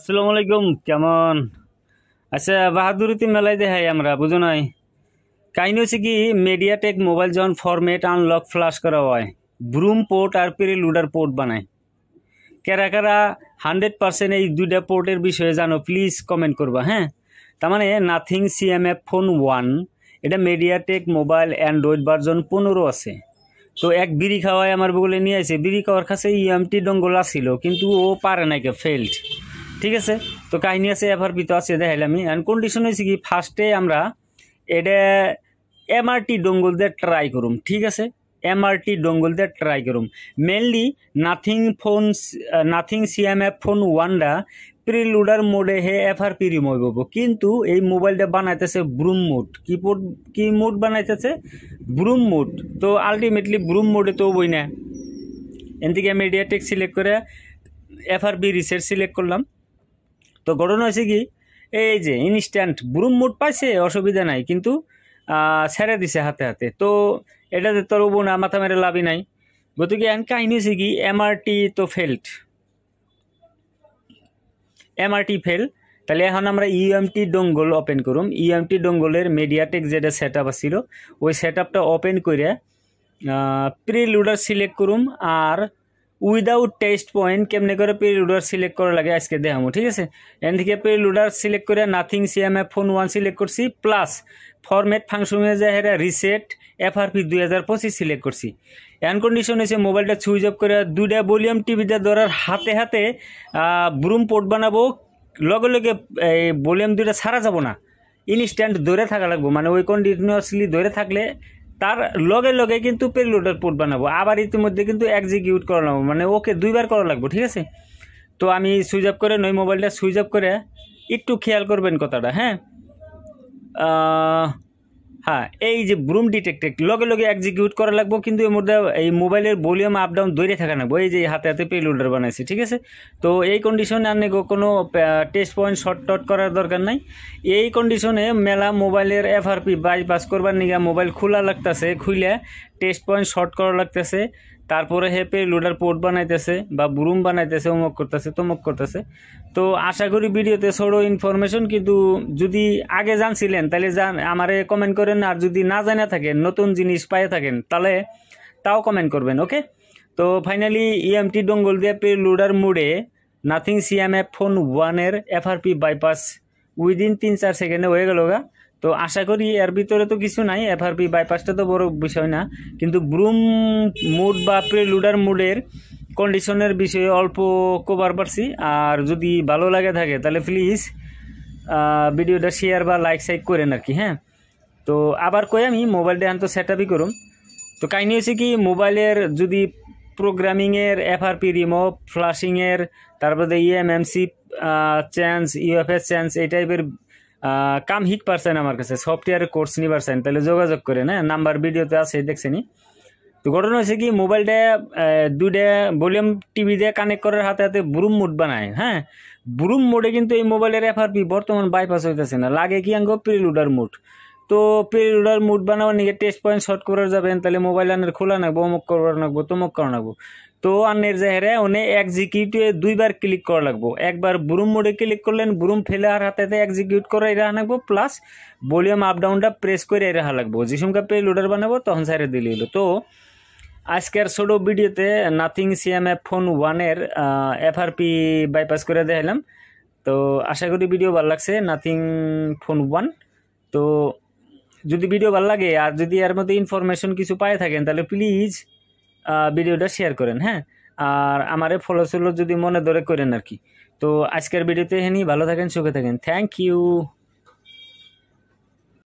আসসালামু আলাইকুম। কেমন? আচ্ছা, বাহাদুরিতে মেলায় দেখাই আমরা, বুঝো নাই? কাহিনী হচ্ছে কি, মিডিয়াটেক মোবাইল যখন ফরম্যাট আনলক ফ্লাশ করা হয়, ব্রুম পোর্ট আর প্রিলুডার পোর্ট বানায়। কারা কারা 100% এই দুইটা পোর্টের বিষয়ে জানো প্লিজ কমেন্ট করবা, হ্যাঁ? তার মানে নাথিং সিএমএফ ফোন 1, এটা মিডিয়াটেক মোবাইল অ্যান্ড্রয়েড ভার্জন 15 আছে। তো এক বিড়ি খাওয়ায় আমার বগলে নিয়ে আসে, বিড়ি খাওয়ার কাছে ইএমটি ডঙ্গল আসছিল, কিন্তু ও পারে নাই, ফেল্ড। ঠিক আছে, তো কাহিনী আছে এফআরপি তো আছে, দেখাইলাম আমি। অ্যান্ড কন্ডিশন হয়েছে কি, ফার্স্টে আমরা এটা এমআরটি ডঙ্গল দিয়ে ট্রাই করুম। ঠিক আছে, এমআরটি ডঙ্গল দিয়ে ট্রাই করুম। মেনলি নাথিং সিএমএফ ফোন 1টা প্রিলুডার মোডে হে এফআরপি রিমুভ হবো, কিন্তু এই মোবাইলটা বানাইতেছে ব্রুম মোড। কি মোড বানাইতেছে? ব্রুম মোড। তো আলটিমেটলি ব্রুম মোডে তো বই না, এদিকে মিডিয়াটেক সিলেক্ট করে এফআরপি রিসেট সিলেক্ট করলাম। তো ঘটনা হয়েছে কি, এই যে ইনস্ট্যান্ট ব্রুম মোড পাইছে, অসুবিধা নাই, কিন্তু ছেড়ে দিছে হাতে হাতে। তো এটাতে তোর না মাথা মেরে লাভই নাই। গতিকে এখন কাহিনী হয়েছে কি, এমআরটি ফেল। তাহলে এখন আমরা ইএমটি ডঙ্গল ওপেন করুম। ইএমটি ডঙ্গলের মিডিয়াটেক যেটা সেট আপ ছিল, ওই সেট আপটা ওপেন করে প্রিলুডার সিলেক্ট করুম। আর উইদাউট টেস্ট পয়েন্ট কেমনে করে প্রিলুডার সিলেক্ট করা লাগে আজকে দেখাবো। ঠিক আছে, এন থেকে প্রিলুডার সিলেক্ট করে নাথিং সিএমএফ ফোন 1 সিলেক্ট করছি, প্লাস ফরম্যাট ফাংশনে যায় রিসেট এফআরপি 2025 সিলেক্ট করছি। এন কন্ডিশন হয়েছে মোবাইলটা সুইচ অফ করে দুইটা ভলিউম টিভিটা ধরার হাতে হাতে ব্রুম পোর্ট বানাবো। লগে লগে এই ভলিউম দুইটা ছাড়া যাব না, ইনস্ট্যান্ট ধরে থাকা লাগবো। মানে ওই কন্টিনিউয়াসলি ধরে থাকলে তার লগে লগে কিন্তু পেলোডার পোর্ট বানাবো। আবার ইতিমধ্যে কিন্তু এক্সিকিউট করা লাগবো, মানে ওকে দুইবার করা লাগবো। ঠিক আছে, তো আমি সুইচ অফ করে নই, মোবাইলটা সুইচ অফ করে একটু খেয়াল করবেন কথাটা, হ্যাঁ? হ্যাঁ, এই যে ব্রুম ডিটেক্টেড লগে লগে এক্সিকিউট করা লাগবো, কিন্তু এর মধ্যে এই মোবাইলের ভলিউম আপ ডাউন ধরে থাকা লাগবো। এই যে হাতে হাতে পেলোডার বানাইছি। ঠিক আছে, তো এই কন্ডিশনে আর কোনো টেস্ট পয়েন্ট শর্ট টট করার দরকার নাই। এই কন্ডিশনে মেলা মোবাইলের এফআরপি বাইপাস করবার নিগা মোবাইল খোলা লাগতেছে, খুলে টেস্ট পয়েন্ট শর্ট করা লাগতেছে, তারপরে হেপে লোডার পোর্ট বানাইতেছে বা ব্রুম বানাইতেছে, অমুক করতেছে তমুক করতেছে। তো আশা করি ভিডিওতে ছোট ইনফরমেশন, কিন্তু যদি আগে জানছিলেন তাহলে আমারে কমেন্ট করেন। আর যদি না জানা থাকেন, নতুন জিনিস পায়ে থাকেন, তাহলে তাও কমেন্ট করবেন। ওকে, তো ফাইনালি ইএমটি ডঙ্গল দিয়ে লোডার মোডে নাথিং সিএমএফ ফোন 1-এর এফআরপি বাইপাস উইদিন 3-4 সেকেন্ডে হয়ে গেল গা। তো আশা করি এর ভিতরে তো কিছু নাই, এফআরপি বাইপাসটা তো বড় বিষয় না, কিন্তু ব্রুম মুড বা প্রিলুডার মুডের কন্ডিশনের বিষয়ে অল্প কভার পারছি। আর যদি ভালো লাগে থাকে তাহলে প্লিজ ভিডিওটা শেয়ার বা লাইক সাইক করেন আর কি, হ্যাঁ? তো আবার কই আমি মোবাইলটা এখন তো সেট আপই করুম। তো কাহিনী হচ্ছে কি, মোবাইলের যদি প্রোগ্রামিংয়ের এফআরপি রিমুভ, ফ্লাশিংয়ের, তারপরে ইএমএমসি চেঞ্জ, ইউএফএস চেঞ্জ, এই টাইপের কাম হিট পারছেন আমার কাছে, সফটওয়্যারের কোর্স নিবারছেন, তাহলে যোগাযোগ করেন, হ্যাঁ? নাম্বার ভিডিওতে আছে, দেখছেনি। তো ঘটনা হচ্ছে কি, মোবাইলটা দুইটা ভলিউম টিভি দিয়ে কানেক্ট করার হাতে হাতে ব্রুম মোড বানায়, হ্যাঁ? ব্রুম মোডে কিন্তু এই মোবাইলের এফআরপি বর্তমান বাইপাস হইতেছে না, লাগে কি আঙ্গো প্রিলুডার মোড। তো প্রিলুডার মোড বানাবার নিয়ে টেস্ট পয়েন্ট শর্ট করার যাবেন, তাহলে মোবাইল আনের খোলা নাকবো, অমুক করার নাকবো, তমুক করা নাকবো। তো আনের জাহেরে ওনে এক্সিকিউটে দুইবার ক্লিক করা লাগবো। একবার ব্রুম মোডে ক্লিক করলেন, ব্রুম ফেলে আর হাতে এক্সিকিউট করে রাখা লাগবো, প্লাস ভলিউম আপ ডাউনটা প্রেস করে রাখা লাগবো। যে সময় প্রিলুডার বানাবো তখন সাইডে দিলে হলো। তো আজকের ছোটো ভিডিওতে নাথিং সিএমএফ ফোন 1-এর এফআরপি বাইপাস করে দেখালাম। তো আশা করি ভিডিও ভালো লাগছে, নাথিং ফোন 1। তো যদি ভিডিও ভালো লাগে আর যদি এর মধ্যে ইনফরমেশন কিছু পায়ে থাকেন, তাহলে প্লিজ ভিডিওটা শেয়ার করেন, হ্যাঁ? আর আমারে ফলো যদি মনে ধরে করেন আর কি। তো আজকের ভিডিওতে ভালো থাকেন, সুখে থাকেন। Thank you.